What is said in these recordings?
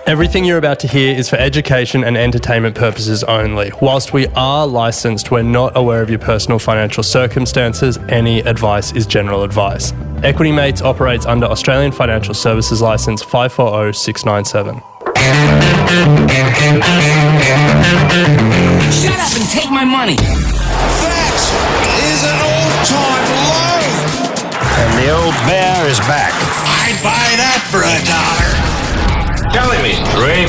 Everything you're about to hear is for education and entertainment purposes only. Whilst we are licensed, we're not aware of your personal financial circumstances. Any advice is general advice. Equity Mates operates under Australian Financial Services Licence 540697. Shut up and take my money. That is an all-time low. And the old bear is back. I'd buy that for $1. Telling me, dream.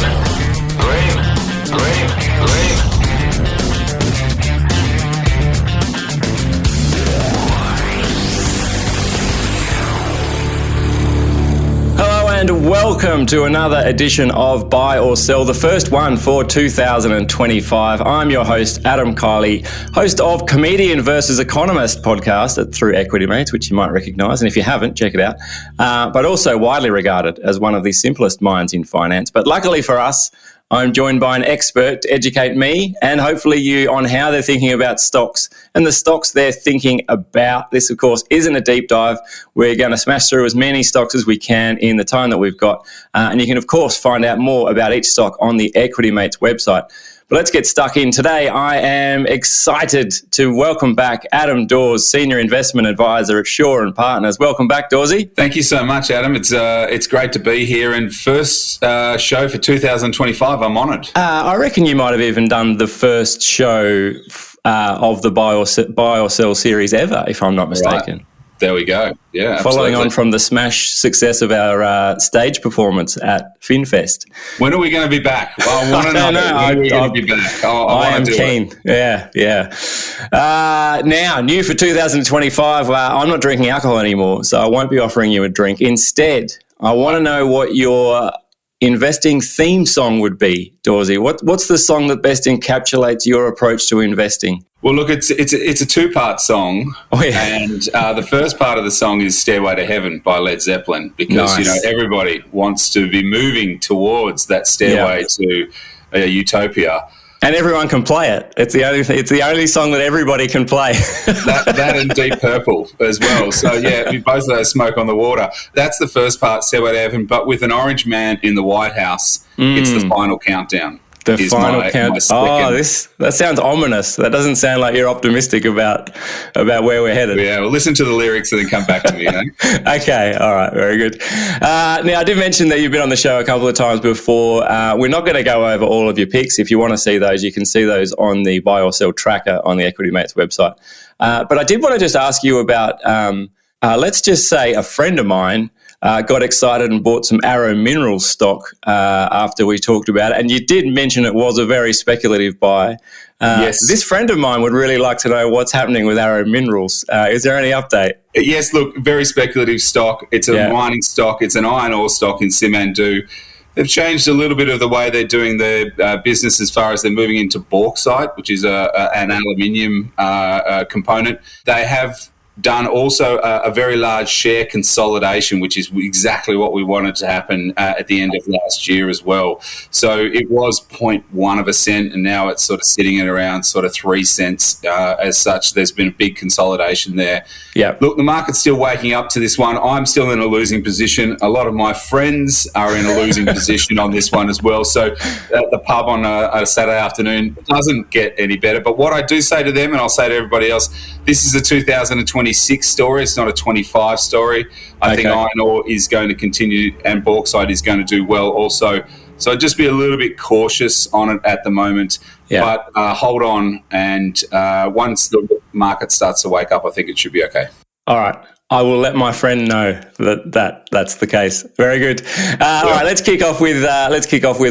Hello and welcome to another edition of Buy or Sell, the first one for 2025. I'm your host, Adam Keily, host of Comedian versus Economist podcast through Equity Mates, which you might recognise, and if you haven't, check it out. But also widely regarded as one of the simplest minds in finance. But luckily for us, I'm joined by an expert to educate me and hopefully you on how they're thinking about stocks and the stocks they're thinking about. This, of course, isn't a deep dive. We're going to smash through as many stocks as we can in the time that we've got. And you can, of course, find out more about each stock on the Equity Mates website. But let's get stuck in. Today, I am excited to welcome back Adam Dawes, Senior Investment Advisor at Shaw & Partners. Welcome back, Dawesy. Thank you so much, Adam. It's great to be here. And first show for 2025, I'm honoured. I reckon you might have even done the first show of the Buy or Sell series ever, if I'm not mistaken. Right. There we go. Yeah, following absolutely. on from the smash success of our stage performance at FinFest. When are we going to be back? Well, I want to know. When are we going to be back? I am keen. Yeah. Now, new for 2025, I'm not drinking alcohol anymore, so I won't be offering you a drink. Instead, I want to know what your investing theme song would be, Dawesy. What's the song that best encapsulates your approach to investing? Well, look, it's a two-part song, and the first part of the song is "Stairway to Heaven" by Led Zeppelin, because everybody wants to be moving towards that stairway to utopia, and everyone can play it. It's the only song that everybody can play. that and Deep Purple as well. So both of those, Smoke on the Water. That's the first part, "Stairway to Heaven," but with an orange man in the White House. It's the final countdown. The final count. That sounds ominous. That doesn't sound like you're optimistic about where we're headed. Yeah, well, listen to the lyrics and then come back to me. Okay, all right, very good. Now, I did mention that you've been on the show a couple of times before. We're not going to go over all of your picks. If you want to see those, you can see those on the Buy or Sell tracker on the Equity Mates website. But I did want to just ask you about, let's just say a friend of mine got excited and bought some Arrow Minerals stock after we talked about it. And you did mention it was a very speculative buy. Yes. This friend of mine would really like to know what's happening with Arrow Minerals. Is there any update? Yes, look, very speculative stock. It's a mining stock. It's an iron ore stock in Simandou. They've changed a little bit of the way they're doing their business as far as they're moving into bauxite, which is an aluminium component. They have done also a very large share consolidation, which is exactly what we wanted to happen at the end of last year as well. So it was 0.1 of a cent, and now it's sort of sitting at around sort of 3 cents. As such, there's been a big consolidation there. Yeah. Look, the market's still waking up to this one. I'm still in a losing position. A lot of my friends are in a losing position on this one as well. So the pub on a Saturday afternoon doesn't get any better. But what I do say to them, and I'll say to everybody else, this is a 2026 story. It's not a 25 story. I think iron ore is going to continue and bauxite is going to do well also. So just be a little bit cautious on it at the moment. Yeah. But hold on, and once the market starts to wake up, I think it should be okay. All right. I will let my friend know that's the case. Very good. All right, let's kick off with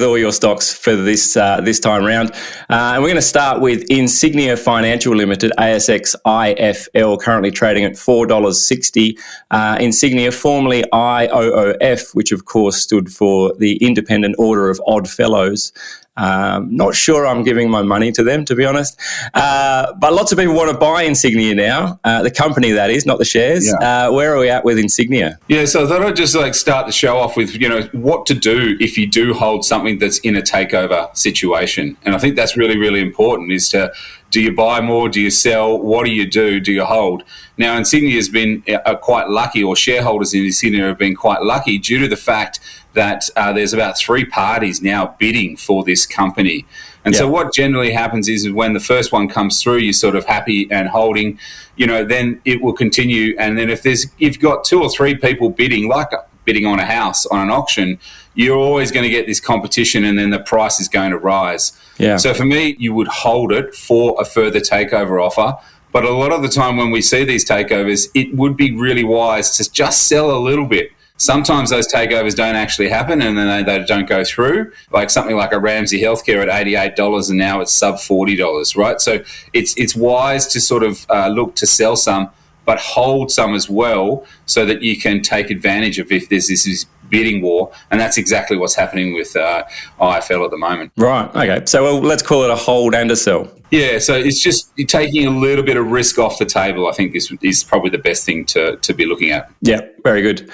all your stocks for this time round, and we're going to start with Insignia Financial Limited, ASX IFL, currently trading at $4.60. Insignia, formerly IOOF, which of course stood for the Independent Order of Odd Fellows. Not sure I'm giving my money to them, to be honest. But lots of people want to buy Insignia now. The company, that is, not the shares. Yeah. Where are we at with Insignia? Yeah, so I thought I'd just start the show off with, what to do if you do hold something that's in a takeover situation. And I think that's really, really important, is to, do you buy more? Do you sell? What do you do? Do you hold? Now, Insignia has been quite lucky, or shareholders in Insignia have been quite lucky, due to the fact that there's about 3 parties now bidding for this company. And so what generally happens is when the first one comes through, you're sort of happy and holding, then it will continue. And then if you've got 2 or 3 people bidding, like bidding on a house on an auction, you're always going to get this competition, and then the price is going to rise. Yeah. So for me, you would hold it for a further takeover offer. But a lot of the time when we see these takeovers, it would be really wise to just sell a little bit. Sometimes those takeovers don't actually happen, and then they don't go through. Like something like a Ramsay Healthcare at $88, and now it's sub $40, right? So it's wise to sort of look to sell some, but hold some as well, so that you can take advantage of if there's this bidding war, and that's exactly what's happening with IFL at the moment. Right. Okay. So let's call it a hold and a sell. Yeah. So it's just taking a little bit of risk off the table. I think is probably the best thing to be looking at. Yeah. Very good.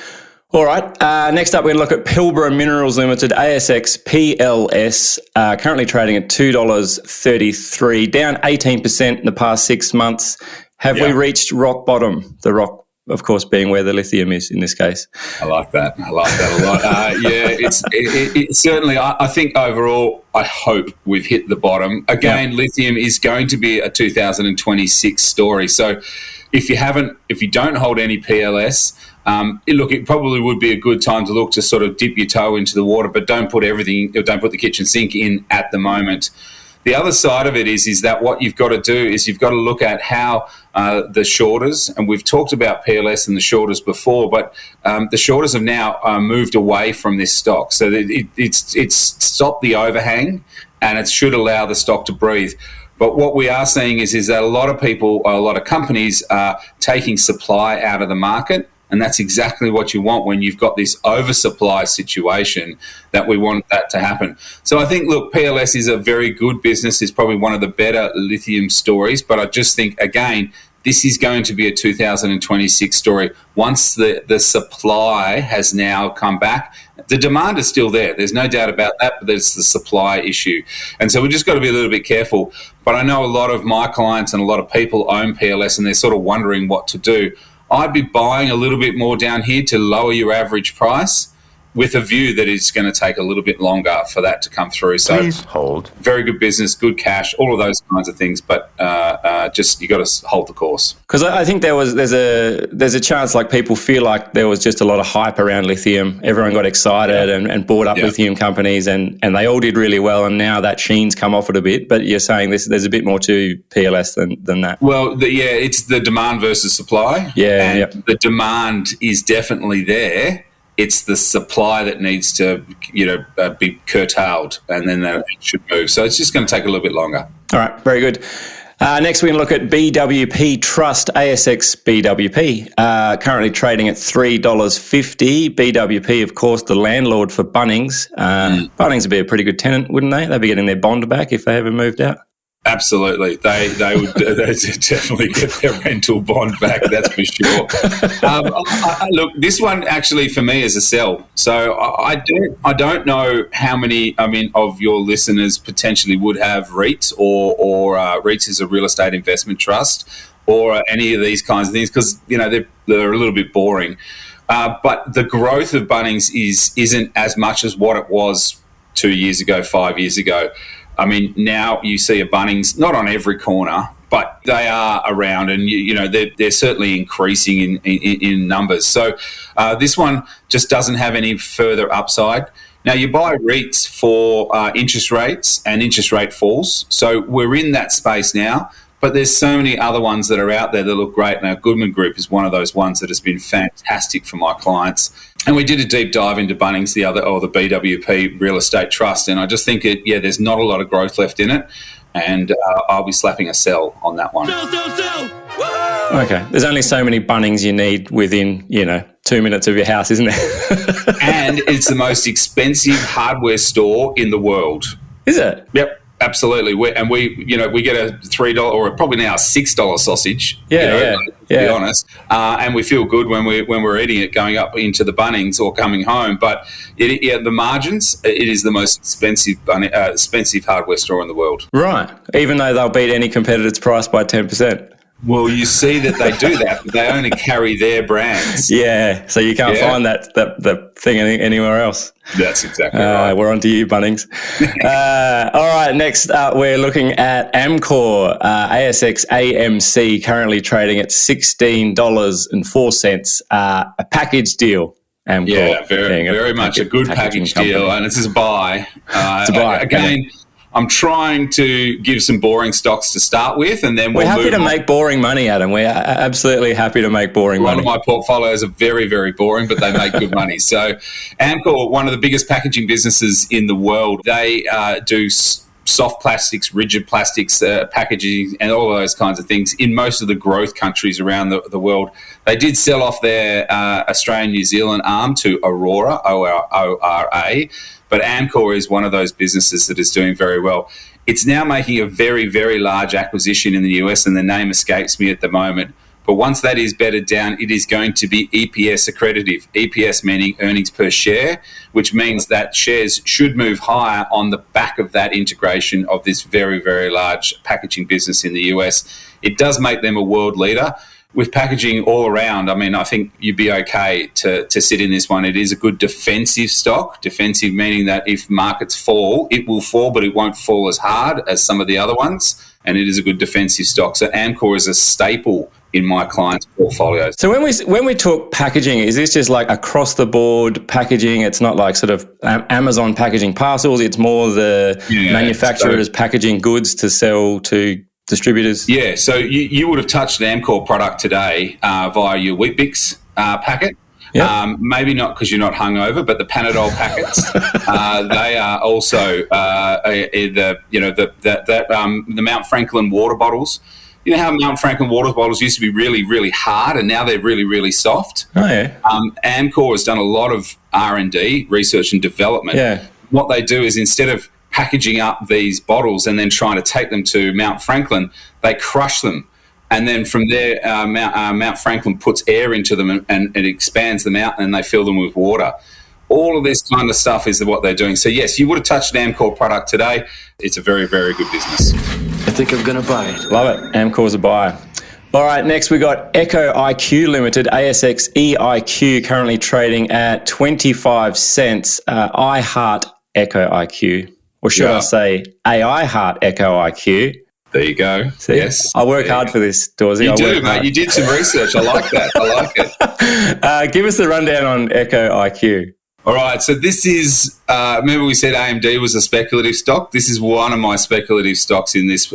All right. Next up, we're going to look at Pilbara Minerals Limited, ASX PLS, currently trading at $2.33, down 18% in the past 6 months. Have we reached rock bottom? The rock, of course, being where the lithium is in this case. I like that a lot. It's certainly, I think overall, I hope we've hit the bottom. Again, lithium is going to be a 2026 story. So if you don't hold any PLS, it probably would be a good time to look to sort of dip your toe into the water, but don't put the kitchen sink in at the moment. The other side of it is that what you've got to do is you've got to look at how the shorters, and we've talked about PLS and the shorters before, but the shorters have now moved away from this stock. So it's stopped the overhang, and it should allow the stock to breathe. But what we are seeing is that a lot of companies are taking supply out of the market. And that's exactly what you want when you've got this oversupply situation, that we want that to happen. So I think, look, PLS is a very good business. It's probably one of the better lithium stories. But I just think, again, this is going to be a 2026 story. Once the supply has now come back, the demand is still there. There's no doubt about that, but there's the supply issue. And so we've just got to be a little bit careful. But I know a lot of my clients and a lot of people own PLS, and they're sort of wondering what to do. I'd be buying a little bit more down here to lower your average price, with a view that it's going to take a little bit longer for that to come through. So please hold. Very good business, good cash, all of those kinds of things, but just you got to hold the course. Because I think there's a chance, like, people feel like there was just a lot of hype around lithium. Everyone got excited and bought up lithium companies, and they all did really well, and now that sheen's come off it a bit. But you're saying there's a bit more to PLS than that. Well, it's the demand versus supply. Yeah, and the demand is definitely there. It's the supply that needs to, be curtailed, and then it should move. So it's just going to take a little bit longer. All right, very good. Next, we're going to look at BWP Trust, ASX BWP, currently trading at $3.50. BWP, of course, the landlord for Bunnings. Bunnings would be a pretty good tenant, wouldn't they? They'd be getting their bond back if they ever moved out. Absolutely. They would definitely get their rental bond back, that's for sure. Look, this one actually for me is a sell. So I don't know how many, of your listeners potentially would have REITs or REITs is a real estate investment trust, or any of these kinds of things, because, they're a little bit boring. But the growth of Bunnings isn't as much as what it was 2 years ago, 5 years ago. Now you see a Bunnings, not on every corner, but they are around, and they're certainly increasing in numbers. So this one just doesn't have any further upside. Now you buy REITs for interest rates and interest rate falls. So we're in that space now. But there's so many other ones that are out there that look great. Now, Goodman Group is one of those ones that has been fantastic for my clients. And we did a deep dive into Bunnings, the BWP Real Estate Trust. And I just think there's not a lot of growth left in it. And I'll be slapping a sell on that one. Sell! Okay. There's only so many Bunnings you need within, 2 minutes of your house, isn't there? And it's the most expensive hardware store in the world. Is it? Yep. Absolutely, we get a $3 or probably now a $6 sausage. To be honest, and we feel good when we're eating it, going up into the Bunnings or coming home. But the margins, it is the most expensive hardware store in the world. Right, even though they'll beat any competitor's price by 10%. Well, you see that they do that, but they only carry their brands. Yeah, so you can't find that thing anywhere else. That's exactly right. We're on to you, Bunnings. All right, next up, we're looking at Amcor, ASX AMC, currently trading at $16.04, a package deal. Amcor, yeah, very much a good package deal, and this is a buy. It's a buy. Again, I'm trying to give some boring stocks to start with, and then we're happy to on. make boring money, Adam. We're absolutely happy to make boring money. One of my portfolios are very, very boring, but they make good money. So Amcor, one of the biggest packaging businesses in the world, they do soft plastics, rigid plastics, packaging, and all those kinds of things in most of the growth countries around the world. They did sell off their Australian New Zealand arm to Aurora, O-R-O-R-A, but Amcor is one of those businesses that is doing very well. It's now making a very, very large acquisition in the US, and the name escapes me at the moment. But once that is bedded down, it is going to be EPS accretive. EPS meaning earnings per share, which means that shares should move higher on the back of that integration of this very, very large packaging business in the US. It does make them a world leader. With packaging all around, I mean, I think you'd be okay to sit in this one. It is a good defensive stock. Defensive meaning that if markets fall, it will fall, but it won't fall as hard as some of the other ones. And it is a good defensive stock. So Amcor is a staple in my clients' portfolios. So when we talk packaging, is this just like across the board packaging? It's not like sort of Amazon packaging parcels. It's more the manufacturers packaging goods to sell to distributors. Yeah. So you would have touched an Amcor product today via your Weet-Bix packet. Yep. Maybe not because you're not hungover, but the Panadol packets, they are also the Mount Franklin water bottles. You know how Mount Franklin water bottles used to be really, really hard, and now they're really, really soft? Oh, yeah. Amcor has done a lot of R&D, research and development. Yeah. What they do is instead of packaging up these bottles and then trying to take them to Mount Franklin, they crush them. And then from there, Mount Franklin puts air into them and it expands them out, and they fill them with water. All of this kind of stuff is what they're doing. So, yes, you would have touched an Amcor product today. It's a very, very good business. I think I'm going to buy it. Love it. Amcor's a buy. All right, next we got Echo IQ Limited, ASX EIQ, currently trading at 25 cents. I heart Echo IQ, or should I say AI heart Echo IQ. There you go. See? Yes. I work hard for this, Dawesy. You do, mate. You did some research. I like that. I like it. Give us the rundown on Echo IQ. All right. So this is, remember we said AMD was a speculative stock? This is one of my speculative stocks in this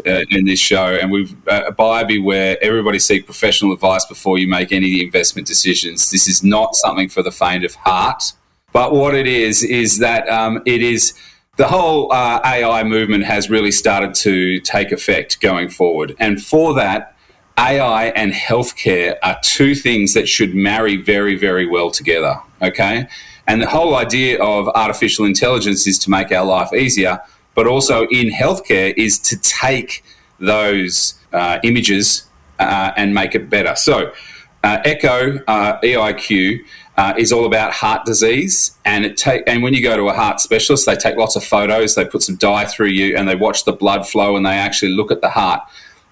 show. And we've, buyer beware, everybody seek professional advice before you make any investment decisions. This is not something for the faint of heart. But what it is that it is... The whole AI movement has really started to take effect going forward. And for that, AI and healthcare are two things that should marry very, very well together, okay? And the whole idea of artificial intelligence is to make our life easier, but also in healthcare is to take those images and make it better. So Echo EIQ is all about heart disease, and when you go to a heart specialist, they take lots of photos, they put some dye through you, and they watch the blood flow, and they actually look at the heart.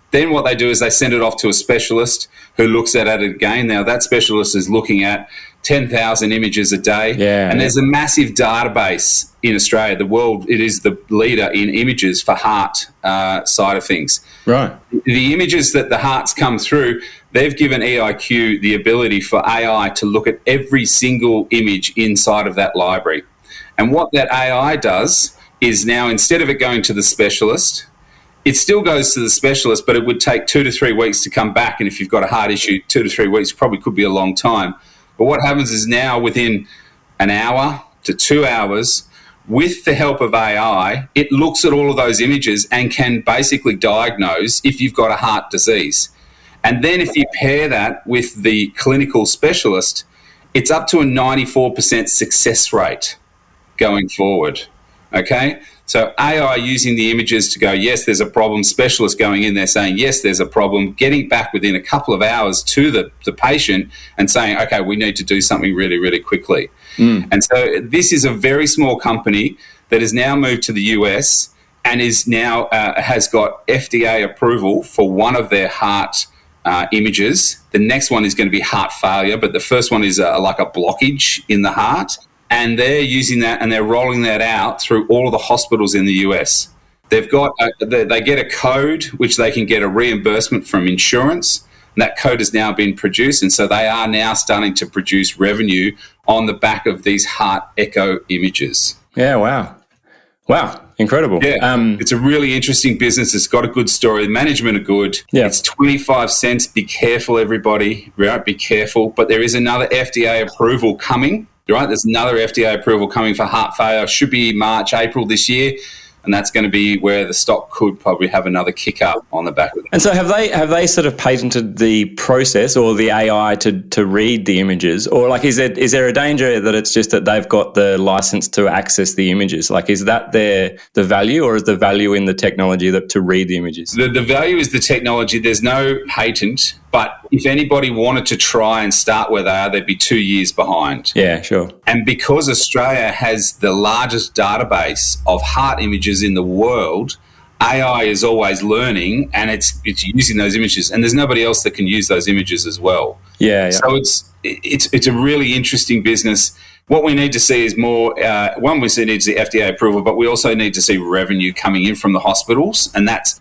Then what they do is they send it off to a specialist who looks at it again. Now that specialist is looking at 10,000 images a day, and there's a massive database in Australia. The world, it is the leader in images for heart side of things. Right. The images that the hearts come through, they've given EIQ the ability for AI to look at every single image inside of that library. And what that AI does is now, instead of it going to the specialist, it still goes to the specialist, but it would take 2 to 3 weeks to come back. And if you've got a heart issue, 2 to 3 weeks probably could be a long time. But what happens is now within an hour to 2 hours, with the help of AI, it looks at all of those images and can basically diagnose if you've got a heart disease. And then if you pair that with the clinical specialist, it's up to a 94% success rate going forward, okay? So AI using the images to go, yes, there's a problem, specialists going in there saying, yes, there's a problem, getting back within a couple of hours to the patient and saying, okay, we need to do something really, really quickly. And so this is a very small company that has now moved to the US and is now has got FDA approval for one of their heart images. The next one is going to be heart failure, but the first one is like a blockage in the heart. And they're using that and they're rolling that out through all of the hospitals in the US. They've got they get a code which they can get a reimbursement from insurance. And that code has now been produced, and so they are now starting to produce revenue on the back of these heart echo images. Yeah, wow, incredible. Yeah, it's a really interesting business. It's got a good story. The management are good. Yeah. It's 25 cents. Be careful, everybody. Right? Be careful. But there is another FDA approval coming. Right? There's another FDA approval coming for heart failure. Should be March, April this year. And that's going to be where the stock could probably have another kick up on the back of it. And so have they sort of patented the process or the AI to read the images? Or like is there a danger that it's just that they've got the license to access the images? Like is that the value, or is the value in the technology to read the images? The value is the technology. There's no patent, but if anybody wanted to try and start where they are, they'd be 2 years behind. Yeah, sure. And because Australia has the largest database of heart images in the world, AI is always learning and it's using those images, and there's nobody else that can use those images as well. Yeah. So it's a really interesting business. What we need to see is more. One, we need to see FDA approval, but we also need to see revenue coming in from the hospitals, and that's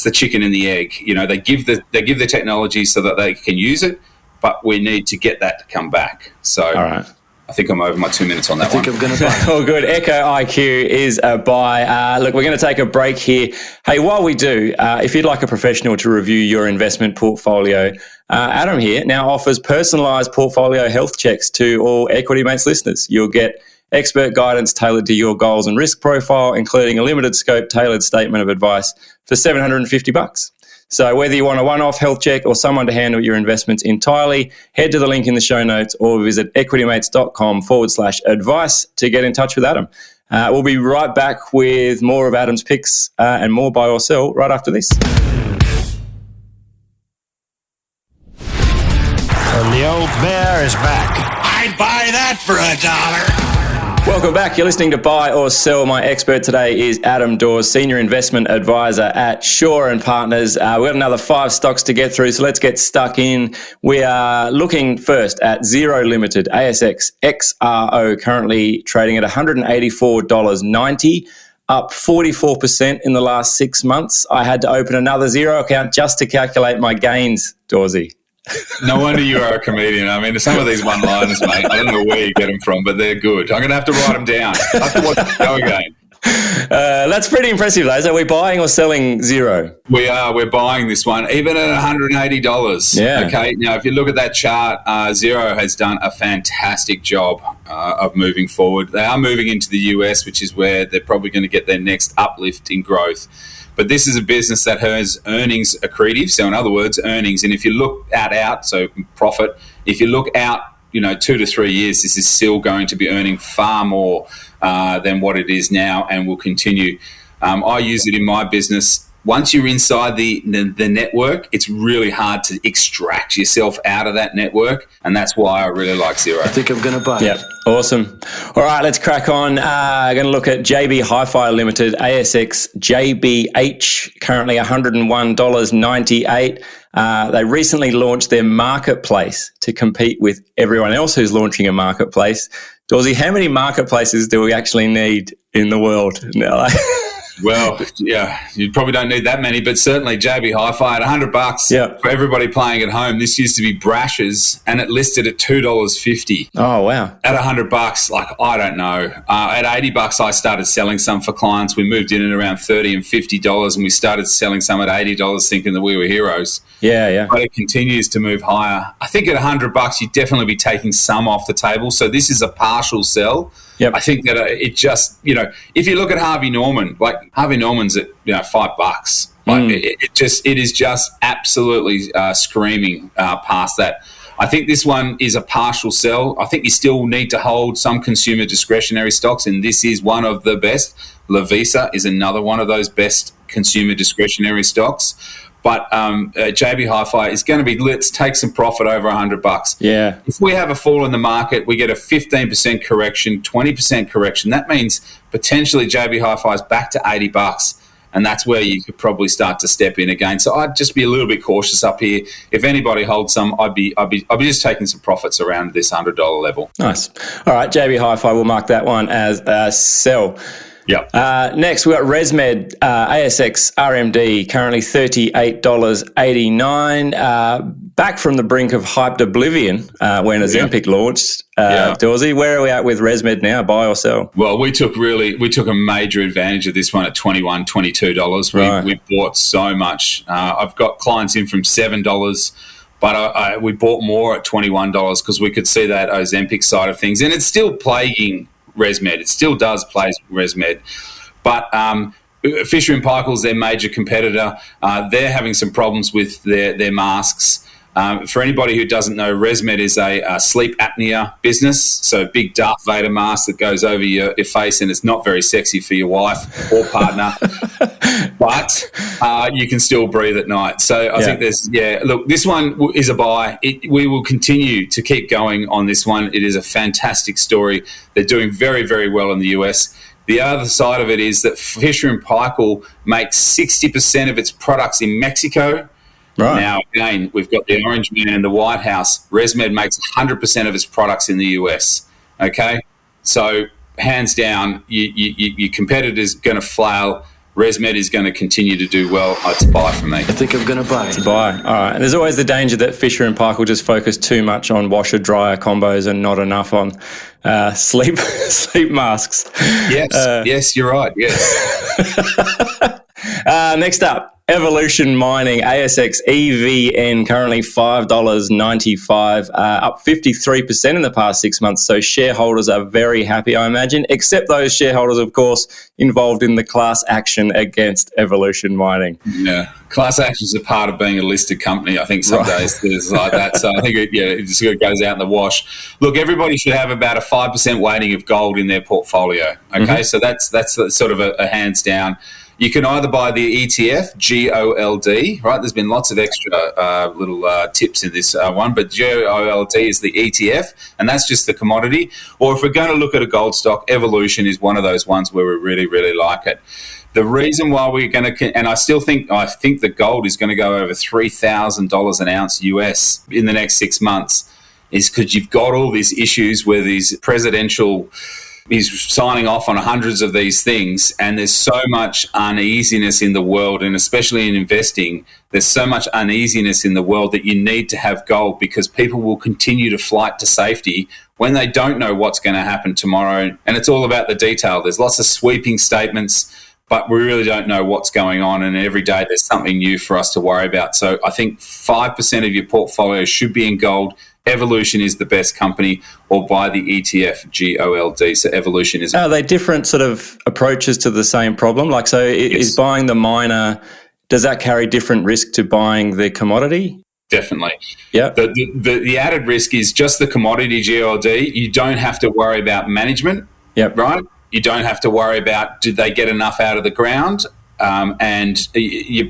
the chicken and the egg. You know, they give the technology so that they can use it, but we need to get that to come back. So, all right. I think I'm over my 2 minutes on that I think I'm going to buy. Oh, good. Echo IQ is a buy. Look, we're going to take a break here. Hey, while we do, if you'd like a professional to review your investment portfolio, Adam here now offers personalised portfolio health checks to all Equity Mates listeners. You'll get expert guidance tailored to your goals and risk profile, including a limited scope tailored statement of advice for $750. So whether you want a one-off health check or someone to handle your investments entirely, head to the link in the show notes or visit equitymates.com/advice to get in touch with Adam. We'll be right back with more of Adam's picks and more buy or sell right after this. And the old bear is back. I'd buy that for $1. Welcome back. You're listening to Buy or Sell. My expert today is Adam Dawes, Senior Investment Advisor at Shaw & Partners. We've got another 5 stocks to get through, so let's get stuck in. We are looking first at Xero Limited, ASX XRO, currently trading at $184.90, up 44% in the last 6 months. I had to open another Xero account just to calculate my gains, Dawsey. No wonder you are a comedian. I mean, some of these one-liners, mate, I don't know where you get them from, but they're good. I'm going to have to write them down. I have to watch the show again. That's pretty impressive, though. So are we buying or selling Xero? We are. We're buying this one, even at $180. Yeah. Okay. Now, if you look at that chart, Xero has done a fantastic job of moving forward. They are moving into the US, which is where they're probably going to get their next uplift in growth. But this is a business that has earnings accretive. So in other words, earnings. And if you look out, so profit, if you look out, 2 to 3 years, this is still going to be earning far more than what it is now and will continue. I use it in my business. Once you're inside the network, it's really hard to extract yourself out of that network. And that's why I really like Xero. I think I'm going to buy. Yep. Awesome. All right, let's crack on. Going to look at JB Hi-Fi Limited, ASX JBH, currently $101.98. They recently launched their marketplace to compete with everyone else who's launching a marketplace. Dawsey, how many marketplaces do we actually need in the world now? Well, yeah, you probably don't need that many, but certainly JB Hi-Fi at $100 for everybody playing at home. This used to be Brash's, and it listed at $2.50. Oh, wow. At $100, like, I don't know. At $80, I started selling some for clients. We moved in at around $30 and $50, and we started selling some at $80 thinking that we were heroes. Yeah. But it continues to move higher. I think at $100, you'd definitely be taking some off the table. So this is a partial sell. Yep. I think that it just, if you look at Harvey Norman, like Harvey Norman's at $5. Like it is just absolutely screaming past that. I think this one is a partial sell. I think you still need to hold some consumer discretionary stocks, and this is one of the best. Lavisa is another one of those best consumer discretionary stocks. But JB Hi-Fi is going to be, let's take some profit over $100. Yeah. If we have a fall in the market, we get a 15% correction, 20% correction. That means potentially JB Hi-Fi is back to $80. and that's where you could probably start to step in again. So I'd just be a little bit cautious up here. If anybody holds some, I'd be just taking some profits around this $100 level. Nice. All right, JB Hi-Fi, we'll mark that one as sell. Yep. Next, we've got Resmed, ASX RMD, currently $38.89. Back from the brink of hyped oblivion when Ozempic launched. Dawesy, where are we at with Resmed now? Buy or sell? Well, we took a major advantage of this one at $21, $22. We bought so much. I've got clients in from $7. But we bought more at $21 because we could see that Ozempic side of things. And it's still plaguing Resmed. It still does play Resmed. But Fisher & Paykel's their major competitor. They're having some problems with their masks. For anybody who doesn't know, Resmed is a sleep apnea business. So big Darth Vader mask that goes over your face, and it's not very sexy for your wife or partner. But you can still breathe at night. So I think look, this one is a buy. We will continue to keep going on this one. It is a fantastic story. They're doing very, very well in the US. The other side of it is that Fisher & Paykel makes 60% of its products in Mexico. Right. Now, again, we've got the Orange Man in the White House. Resmed makes 100% of its products in the US. Okay? So, hands down, your competitor's going to flail. Resmed is going to continue to do well. It's a buy for me. I think I'm going to buy. It's a buy. All right. And there's always the danger that Fisher & Paykel just focus too much on washer-dryer combos and not enough on sleep masks. Yes, you're right. Yes. Next up, Evolution Mining, ASX EVN, currently $5.95, up 53% in the past 6 months. So shareholders are very happy, I imagine, except those shareholders, of course, involved in the class action against Evolution Mining. Yeah, class action is a part of being a listed company. I think some days there's like that. So I think it just goes out in the wash. Look, everybody should have about a 5% weighting of gold in their portfolio. Okay, so that's sort of a hands down. You can either buy the ETF, GOLD, right? There's been lots of extra little tips in this one, but GOLD is the ETF, and that's just the commodity. Or if we're going to look at a gold stock, Evolution is one of those ones where we really, really like it. The reason why we're going to, and I think that gold is going to go over $3,000 an ounce US in the next 6 months, is because you've got all these issues where these presidential... He's signing off on hundreds of these things, and there's so much uneasiness in the world, and especially in investing, there's so much uneasiness in the world that you need to have gold, because people will continue to flight to safety when they don't know what's going to happen tomorrow. And it's all about the detail. There's lots of sweeping statements, but we really don't know what's going on, and every day there's something new for us to worry about. So I think 5% of your portfolio should be in gold. Evolution is the best company, or buy the ETF, GOLD. So Evolution is... Are they different sort of approaches to the same problem? Like, so is buying the miner, does that carry different risk to buying the commodity? Definitely. Yeah. The added risk is just the commodity, GOLD. You don't have to worry about management, right? You don't have to worry about, did they get enough out of the ground? And you're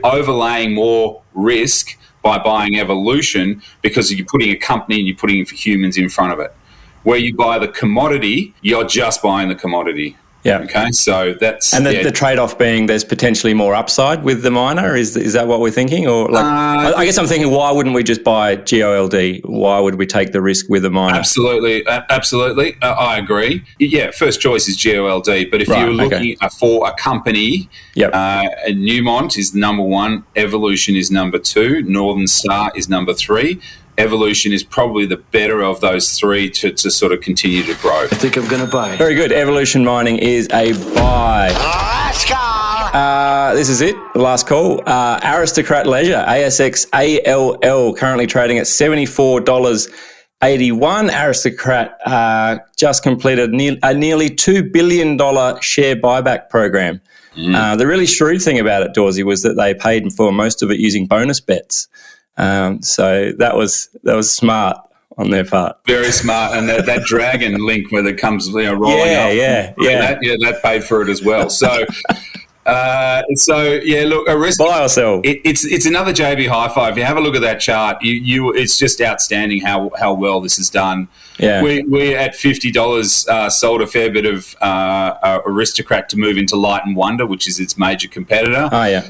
overlaying more risk by buying Evolution, because you're putting a company and you're putting humans in front of it. Where you buy the commodity, you're just buying the commodity. Yeah. Okay. So that's... And the trade-off being there's potentially more upside with the miner. Is that what we're thinking? Or like, I guess I'm thinking, why wouldn't we just buy GOLD? Why would we take the risk with the miner? Absolutely. I agree. Yeah. First choice is GOLD. But if you're looking for a company, Newmont is number one. Evolution is number two. Northern Star is number three. Evolution is probably the better of those three to sort of continue to grow. I think I'm going to buy. Very good. Evolution Mining is a buy. Let's go. This is it. The last call. Aristocrat Leisure, ASX ALL, currently trading at $74.81. Aristocrat just completed a nearly $2 billion share buyback program. The really shrewd thing about it, Dawesy, was that they paid for most of it using bonus bets. So that was smart on their part. Very smart, and that dragon link where it comes rolling up. Yeah. That paid for it as well. So Look, buy or sell. It's another JB Hi-Fi. If you have a look at that chart, it's just outstanding how well this is done. Yeah. We at $50 sold a fair bit of Aristocrat to move into Light and Wonder, which is its major competitor. Oh, yeah.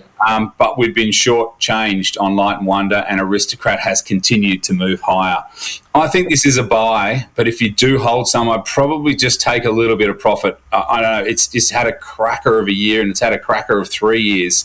But we've been short-changed on Light and Wonder, and Aristocrat has continued to move higher. I think this is a buy, but if you do hold some, I'd probably just take a little bit of profit. I don't know. It's had a cracker of a year, and it's had a cracker of 3 years.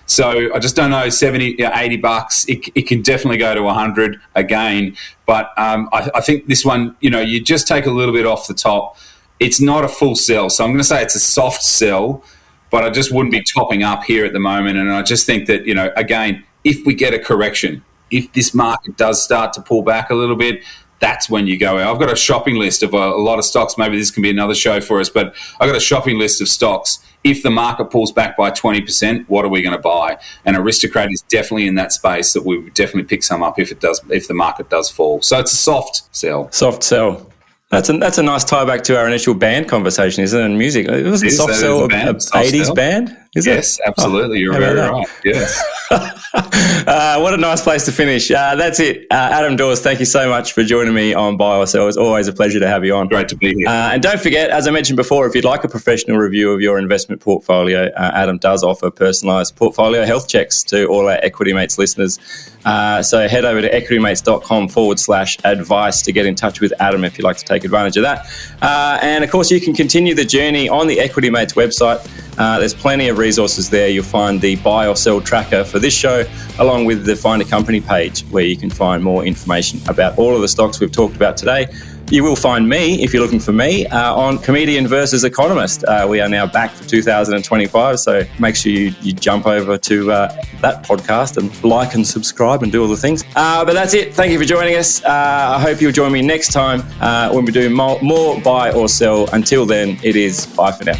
So I just don't know, $70, $80. It can definitely go to 100 again. But I think this one, you just take a little bit off the top. It's not a full sell. So I'm going to say it's a soft sell, but I just wouldn't be topping up here at the moment. And I just think that, again, if we get a correction, if this market does start to pull back a little bit, that's when you go. I've got a shopping list of a lot of stocks. Maybe this can be another show for us, but I've got a shopping list of stocks. If the market pulls back by 20%, what are we going to buy? And Aristocrat is definitely in that space that we would definitely pick some up if the market does fall. So it's a soft sell. Soft sell. That's a nice tie back to our initial band conversation, isn't it? In music, it was a soft sell, an 80s band. Yes, absolutely. You're very right. Yes. What a nice place to finish. That's it. Adam Dawes, thank you so much for joining me on Buy or Sell. It's always a pleasure to have you on. Great to be here. And don't forget, as I mentioned before, if you'd like a professional review of your investment portfolio, Adam does offer personalised portfolio health checks to all our Equity Mates listeners. So head over to equitymates.com/advice to get in touch with Adam if you'd like to take advantage of that. And of course, you can continue the journey on the Equity Mates website. There's plenty of resources there. You'll find the buy or sell tracker for this show, along with the Find a Company page, where you can find more information about all of the stocks we've talked about today. You will find me, if you're looking for me, on Comedian versus Economist. We are now back for 2025, so make sure you jump over to that podcast and like and subscribe and do all the things. But that's it. Thank you for joining us. I hope you'll join me next time when we do more buy or sell. Until then, it is bye for now.